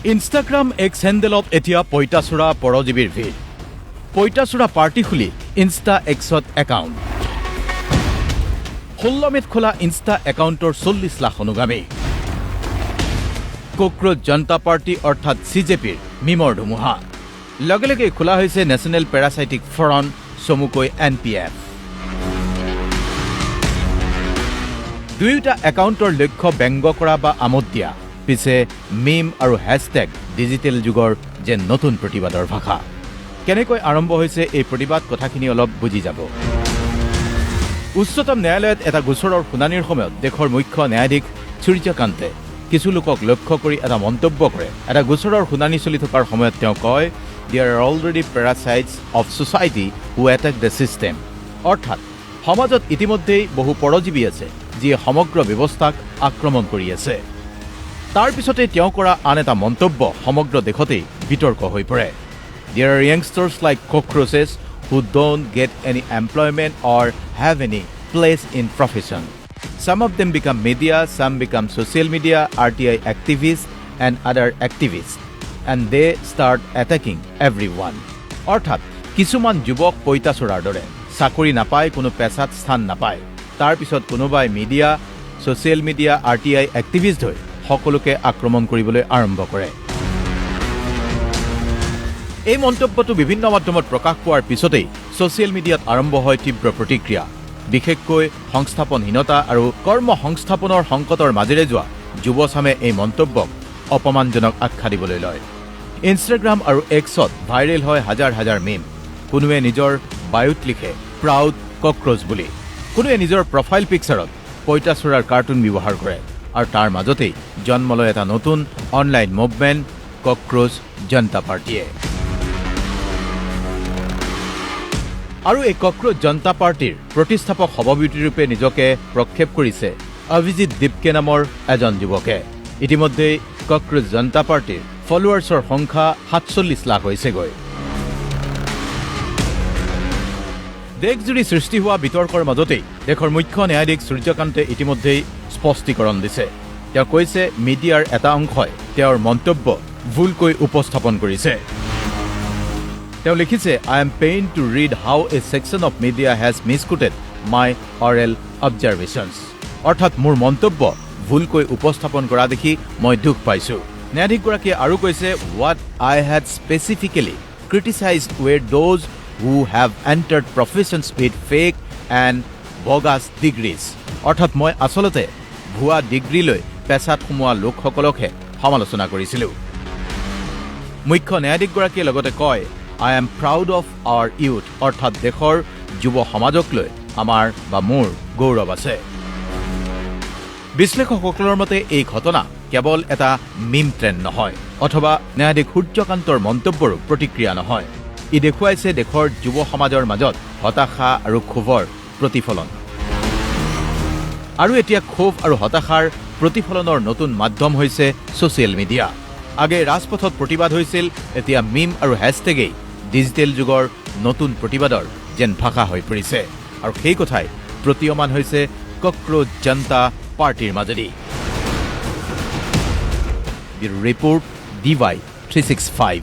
Instagram x হেণ্ডেলত এতিয়া পঁইতাচোৰা পৰজীৱীৰ ভিৰ। পঁইতাচোৰা পাৰ্টি খুলি ইনষ্টা এক্সত একাউণ্ট। 16 মেত খোলা ইনষ্টা একাউণ্টৰ 40 লাখ অনুগামী। কক্ৰোচ জনতা পাৰ্টি অৰ্থাৎ CJPৰ মিমৰ ধুমুহা। লগে লগে খোলা হৈছে নেশ্যনেল পেৰাচাইটিক ফ্ৰণ্ট, চমুকৈ NPF। দুয়োটা একাউণ্টৰ লক্ষ্য ব্যংগ কৰা বা আমোদ দিয়া। পিছে মিম আৰু হেছটেগ ডিজিটেল যুগৰ যে নতুন প্ৰতিবাদৰ ভাষা। কেনেকৈ আৰম্ভ হৈছে এই প্ৰতিবাদ কথাখিনি অলপ বুজি যাব। উচ্চতম ন্যায়ালয়ত এটা গোচৰৰ শুনানিৰ সময়ত দেশৰ মুখ্য ন্যায়াধীশ সূৰ্যকান্তে কিছু লোকক লক্ষ্য কৰি এটা মন্তব্য কৰে। এটা গোচৰৰ শুনানি চলি থকাৰ সময়ত তেওঁ কয়, "There are already parasites of society who attack the system." অৰ্থাৎ সমাজত ইতিমধ্যেই বহু পৰজীৱী আছে যিয়ে সমগ্ৰ ব্যৱস্থাক আক্ৰমণ কৰি আছে। তাৰ পিছতে তেওঁ কৰা আন এটা মন্তব্য সমগ্ৰ দেশতেই বিতৰ্ক হৈ পৰে। There are youngsters like cockroaches who don't get any employment or have any place in profession. Some of them become media, some become social media, RTI activists and other activists. And they start attacking everyone. অৰ্থাৎ কিছুমান যুৱক পঁইতাচোৰাৰ দৰে চাকৰি নাপায়, কোনো পেছাত স্থান নাপায়। তাৰ পিছত কোনোবাই media, social media, RTI activist হৈ সকলোকে আক্ৰমণ কৰিবলৈ আৰম্ভ কৰে। এই মন্তব্যটো বিভিন্ন মাধ্যমত প্ৰকাশ পোৱাৰ পিছতেই ছ'চিয়েল মিডিয়াত আৰম্ভ হয় তীব্ৰ প্ৰতিক্ৰিয়া। বিশেষকৈ সংস্থাপনহীনতা আৰু কৰ্ম সংস্থাপনৰ সংকটৰ মাজেৰে যোৱা যুৱচামে এই মন্তব্যক অপমানজনক আখ্যা দিবলৈ লয়। ইনষ্টাগ্ৰাম আৰু এক্সত ভাইৰেল হয় হাজাৰ হাজাৰ মিম। কোনোৱে নিজৰ বায়ুত লিখে প্ৰাউড কক্ৰোচ বুলি, কোনোৱে নিজৰ প্ৰফাইল পিকচাৰত পঁইতাচোৰাৰ কাৰ্টুন ব্যৱহাৰ কৰে। আৰু তাৰ মাজতেই জন্ম লয় এটা নতুন অনলাইন মুভমেণ্ট, কক্ৰোচ জনতা পাৰ্টিয়ে। আৰু এই কক্ৰোচ জনতা পাৰ্টিৰ প্ৰতিষ্ঠাপক সভাপতিৰূপে নিজকে প্ৰক্ষেপ কৰিছে অভিজিত দীপকে নামৰ এজন যুৱকে। ইতিমধ্যেই কক্ৰোচ জনতা পাৰ্টিৰ ফলোৱাৰ্ছৰ সংখ্যা 47 লাখ হৈছেগৈ। দেশজুৰি সৃষ্টি হোৱা বিতৰ্কৰ মাজতেই দেশৰ মুখ্য ন্যায়াধীশ সূৰ্যকান্তে ইতিমধ্যেই স্পষ্টীকৰণ দিছে। তেওঁ কৈছে, মিডিয়াৰ এটা অংশই তেওঁৰ মন্তব্য ভুলকৈ উপস্থাপন কৰিছে। তেওঁ লিখিছে, "I am pained to read how a section of media has misquoted my oral observations." অৰ্থাৎ মোৰ মন্তব্য ভুলকৈ উপস্থাপন কৰা দেখি মই দুখ পাইছোঁ। ন্যায়াধীশগৰাকীয়ে আৰু কৈছে, "What I had specifically criticized were those who have entered professions with fake and bogus degrees." অৰ্থাৎ মই আচলতে ভুৱা ডিগ্ৰী লৈ পেছাত সোমোৱা লোকসকলকহে সমালোচনা কৰিছিলোঁ। মুখ্য ন্যায়াধীশগৰাকীয়ে লগতে কয়, "I am proud of our youth." অৰ্থাৎ দেশৰ যুৱ সমাজক লৈ আমাৰ বা মোৰ গৌৰৱ আছে। বিশ্লেষকসকলৰ মতে এই ঘটনা কেৱল এটা মিম ট্ৰেণ্ড নহয়, অথবা ন্যায়াধীশ সূৰ্যকান্তৰ মন্তব্যৰো প্ৰতিক্ৰিয়া নহয়। ই দেখুৱাইছে দেশৰ যুৱ সমাজৰ মাজত হতাশা আৰু ক্ষোভৰ প্ৰতিফলন। আৰু এতিয়া ক্ষোভ আৰু হতাশাৰ প্ৰতিফলনৰ নতুন মাধ্যম হৈছে ছ'চিয়েল মিডিয়া। আগে ৰাজপথত প্ৰতিবাদ হৈছিল, এতিয়া মিম আৰু হেছটেগেই ডিজিটেল যুগৰ নতুন প্ৰতিবাদৰ যেন ভাষা হৈ পৰিছে। আৰু সেই কথাই প্ৰতীয়মান হৈছে কক্ৰোচ জনতা পাৰ্টিৰ মাজেদি। Report DY 365।